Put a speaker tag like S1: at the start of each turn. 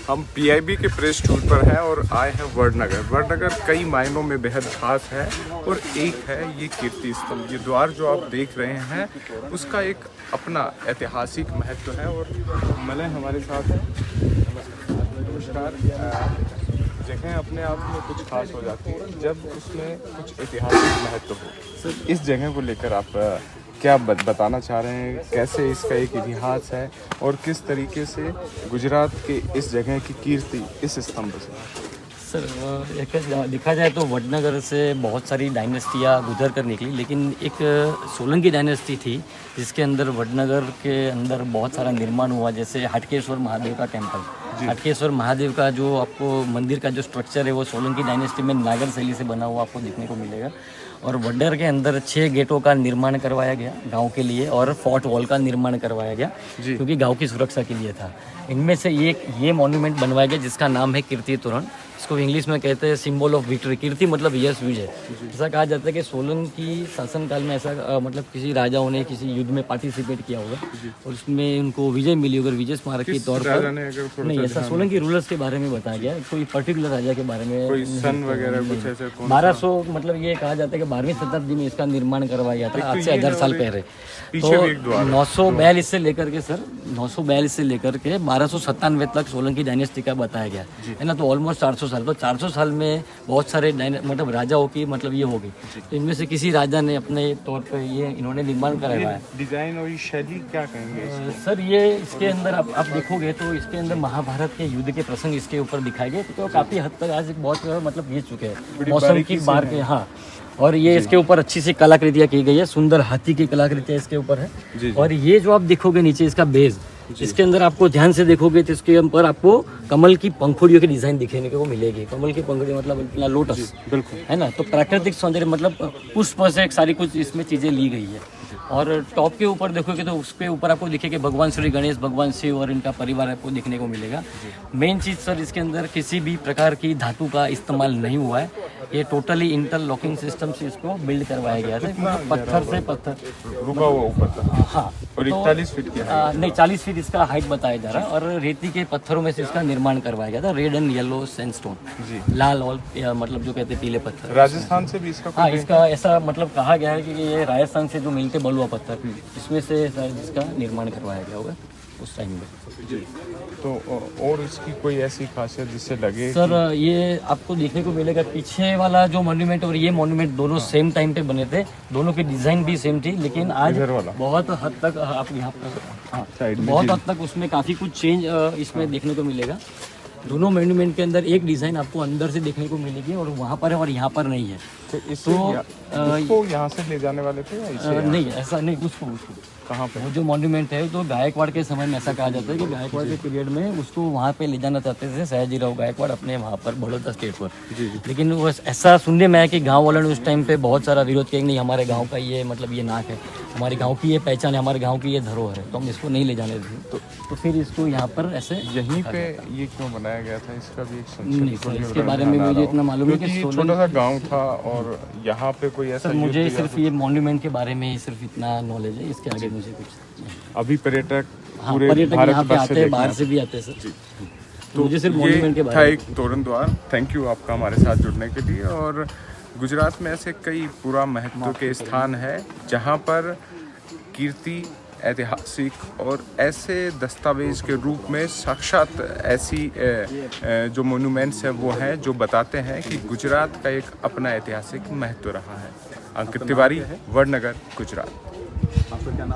S1: हम पीआईबी के press tour पर हैं और आए हैं वडनगर। वडनगर कई मायनों में बेहद खास है और एक है ये कीर्ति स्तंभ। ये द्वार जो आप देख रहे हैं उसका एक अपना ऐतिहासिक महत्व है। और मलय हमारे साथ है। नमस्कार। जगह अपने आप में कुछ खास हो जाती है जब उसमें कुछ ऐतिहासिक महत्व हो। सर, इस जगह को लेकर आप क्या बताना चाह रहे हैं? कैसे इसका एक इतिहास है और किस तरीके से गुजरात के इस जगह की कीर्ति इस स्तंभ से?
S2: सर, एक देखा जाए तो वडनगर से बहुत सारी डायनेस्टियाँ गुजर कर निकली, लेकिन एक सोलंकी डायनेस्टी थी जिसके अंदर वडनगर के अंदर बहुत सारा निर्माण हुआ। जैसे हटकेश्वर महादेव का टेम्पल, हटकेश्वर महादेव का जो आपको मंदिर का जो स्ट्रक्चर है वो सोलंकी डायनेस्टी में नागर शैली से बना हुआ आपको देखने को मिलेगा। और वडनगर के अंदर 6 गेटों का निर्माण करवाया गया गांव के लिए और फोर्ट वॉल का निर्माण करवाया गया क्योंकि गांव की सुरक्षा के लिए था। इनमें से ये मॉन्यूमेंट बनवाया गया जिसका नाम है कीर्ति तोरण। इसको इंग्लिश में कहते हैं सिंबल ऑफ विक्ट्री। कीर्ति मतलब यश, विजय। ऐसा कहा जाता है कि सोलंकी शासनकाल में ऐसा मतलब किसी राजाओं ने किसी युद्ध में पार्टिसिपेट किया होगा और उसमें उनको विजय मिली होगी, विजय स्मारक के तौर पर। नहीं, ऐसा सोलंकी रूलर्स के बारे में बताया गया, कोई पर्टिकुलर राजा के बारे में।
S1: कोई सन वगैरह कुछ ऐसे
S2: 1200 मतलब ये कहा जाता है कि 12वीं शताब्दी में इसका निर्माण करवाया गया था, आज से 1000 साल पहले। तो 942 से लेकर के सर 942 से लेकर के 1297 तक सोलंकी डायनेस्टी का बताया गया है ना। तो ऑलमोस्ट 400 साल। तो 400 साल में बहुत सारे मतलब राजाओं की मतलब ये हो गई। तो इनमें से किसी राजा ने अपने तौर पर ये इन्होंने निर्माण कराया है।
S1: डिजाइन और शैली क्या कहेंगे
S2: सर? ये इसके अंदर आप देखोगे तो इसके अंदर महाभारत के युद्ध के प्रसंग इसके ऊपर दिखाए गए। तो काफ़ी हद तक आज बहुत मतलब घिस चुके हैं मौसम की बार के। हाँ, और ये इसके ऊपर अच्छी सी कलाकृतियाँ की गई है, सुंदर हाथी की कलाकृतियाँ इसके ऊपर है। और ये जो आप देखोगे नीचे इसका बेस, इसके अंदर आपको ध्यान से देखोगे तो इसके ऊपर आपको कमल की पंखुड़ियों की डिजाइन दिखने को मिलेगी। कमल की पंखुड़ी मतलब लोटस, बिल्कुल है ना। तो प्राकृतिक सौंदर्य मतलब पुष्प से सारी कुछ इसमें चीजें ली गई है। और टॉप के ऊपर देखोगे तो उसके ऊपर आपको दिखेगा भगवान श्री गणेश, भगवान शिव और इनका परिवार आपको देखने को मिलेगा। मेन चीज सर, इसके अंदर किसी भी प्रकार की धातु का इस्तेमाल नहीं हुआ है। ये टोटली इंटरलॉकिंग सिस्टम से इसको बिल्ड करवाया गया था, पत्थर से पत्थर
S1: रुका हुआ ऊपर तक।
S2: हाँ,
S1: और 41 फीट की
S2: नहीं 40 फीट इसका हाइट बताया जा रहा है। और रेती के पत्थरों में से इसका निर्माण करवाया गया था, रेड एंड येलो सैंडस्टोन, लाल और मतलब जो कहते हैं पीले पत्थर।
S1: राजस्थान से भी इसका
S2: हाँ, इसका ऐसा मतलब कहा गया है कि ये राजस्थान से जो मिलते बलुआ पत्थर इसमें से इसका निर्माण करवाया गया होगा उस टाइम में।
S1: तो और इसकी कोई ऐसी खासियत जिससे लगे
S2: सर ये आपको देखने को मिलेगा पीछे वाला जो मॉन्यूमेंट और ये मॉन्यूमेंट दोनों सेम टाइम पे बने थे, दोनों की डिजाइन भी सेम थी। लेकिन आज बहुत हद तक आप यहाँ पर बहुत हद तक उसमें काफ़ी कुछ चेंज इसमें देखने को मिलेगा। दोनों मॉन्यूमेंट के अंदर एक डिज़ाइन आपको अंदर से देखने को मिलेगी और वहाँ पर है और यहाँ पर नहीं है।
S1: तो यहाँ से ले जाने वाले थे या इसे?
S2: नहीं, ऐसा नहीं। उसको
S1: कहाँ पे
S2: वो जो मॉन्यूमेंट है तो गायकवाड़ के समय में ऐसा कहा जाता है कि गायकवाड़ के पीरियड में उसको वहाँ पे ले जाना चाहते थे सयाजीराव गायकवाड़ अपने वहाँ पर बड़ौदा स्टेट पर। लेकिन वो ऐसा सुनने में आया कि गांव वालों ने उस टाइम पे बहुत सारा विरोध किया, नहीं हमारे गांव का ये मतलब ये नाक है, हमारे गांव की ये पहचान है, हमारे गांव की ये धरोहर है, तो हम इसको नहीं ले जाने देंगे। तो फिर इसको यहाँ पर ऐसे
S1: यहीं पे ये क्यों बनाया गया था, इसका भी एक
S2: इसके बारे में मुझे इतना मालूम है कि
S1: छोटा सा गाँव था और यहाँ पे कोई ऐसा।
S2: मुझे सिर्फ ये मॉन्यूमेंट के बारे में सिर्फ इतना नॉलेज है, इसके आगे मुझे कुछ।
S1: अभी पर्यटक
S2: पूरे भारत यहाँ पे आते हैं, बाहर से भी आते हैं सर।
S1: तो
S2: मुझे सिर्फ मॉन्यूमेंट के बारे
S1: में एक तोरण द्वार। थैंक यू आपका हमारे साथ जुड़ने के लिए। और गुजरात में ऐसे कई पूरा महत्व के स्थान है जहाँ पर कीर्ति ऐतिहासिक और ऐसे दस्तावेज के रूप में साक्षात ऐसी जो मोन्यूमेंट्स है वो हैं जो बताते हैं कि गुजरात का एक अपना ऐतिहासिक महत्व रहा है। अंकित तिवारी, वडनगर, गुजरात।
S3: आपका क्या नाम है?